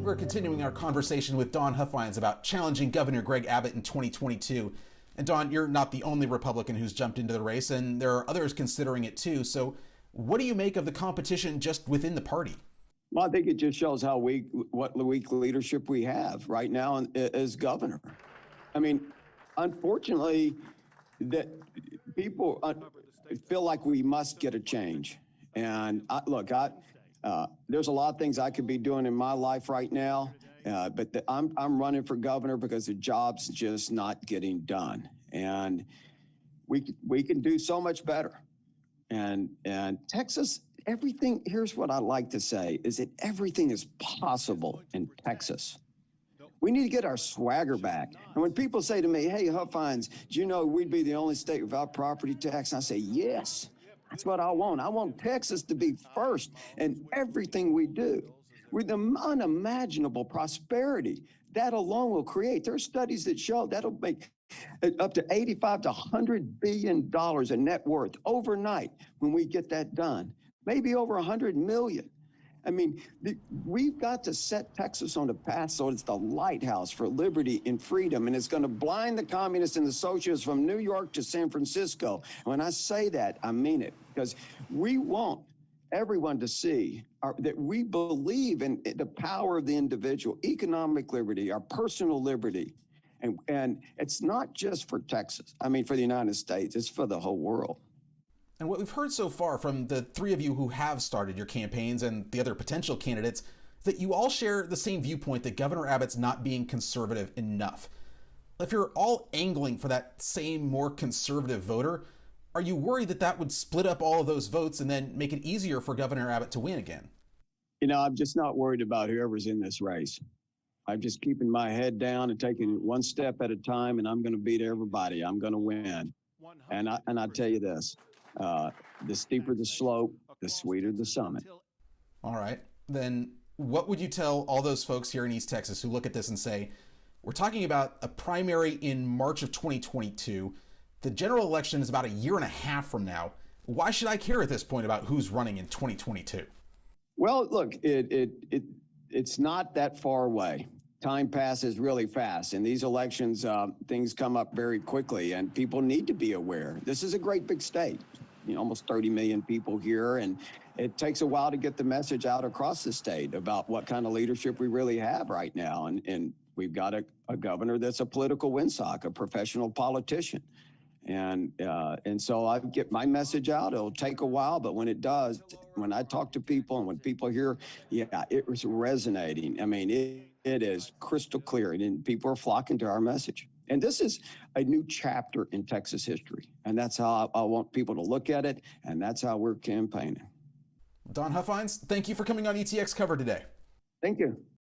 We're continuing our conversation with Don Huffines about challenging Governor Greg Abbott in 2022. And Don, you're not the only Republican who's jumped into the race, and there are others considering it too. So what do you make of the competition just within the party? Well, I think it just shows what weak leadership we have right now as governor. I mean, unfortunately, that people feel like we must get a change. And there's a lot of things I could be doing in my life right now, but I'm running for governor because the job's just not getting done, and we can do so much better. And Texas, everything. Here's what I like to say: is that everything is possible in Texas. We need to get our swagger back. And when people say to me, "Hey, Huffines, do you know we'd be the only state without property tax?" I say, "Yes." That's what I want. I want Texas to be first in everything we do. With the unimaginable prosperity that alone will create. There are studies that show that'll make up to $85 to $100 billion in net worth overnight when we get that done. Maybe over 100 million. I mean, we've got to set Texas on the path so it's the lighthouse for liberty and freedom, and it's going to blind the communists and the socialists from New York to San Francisco. And when I say that, I mean it, because we want everyone to see that we believe in the power of the individual, economic liberty, our personal liberty. And it's not just for Texas. I mean, for the United States, it's for the whole world. And what we've heard so far from the three of you who have started your campaigns and the other potential candidates, that you all share the same viewpoint that Governor Abbott's not being conservative enough. If you're all angling for that same more conservative voter, are you worried that that would split up all of those votes and then make it easier for Governor Abbott to win again? You know, I'm just not worried about whoever's in this race. I'm just keeping my head down and taking it one step at a time, and I'm going to beat everybody. I'm going to win. And I tell you this. The steeper the slope, the sweeter the summit. All right. Then what would you tell all those folks here in East Texas who look at this and say, we're talking about a primary in March of 2022. The general election is about a year and a half from now. Why should I care at this point about who's running in 2022? Well, look, it's not that far away. Time passes really fast. In these elections, things come up very quickly, and people need to be aware. This is a great big state. You know, almost 30 million people here, and it takes a while to get the message out across the state about what kind of leadership we really have right now. And we've got a governor that's a political windsock, a professional politician. And so I get my message out. It'll take a while, but when it does, when I talk to people and when people hear, yeah, it was resonating. I mean, it is crystal clear, and people are flocking to our message. And this is a new chapter in Texas history. And that's how I want people to look at it. And that's how we're campaigning. Don Huffines, thank you for coming on ETX Covered today. Thank you.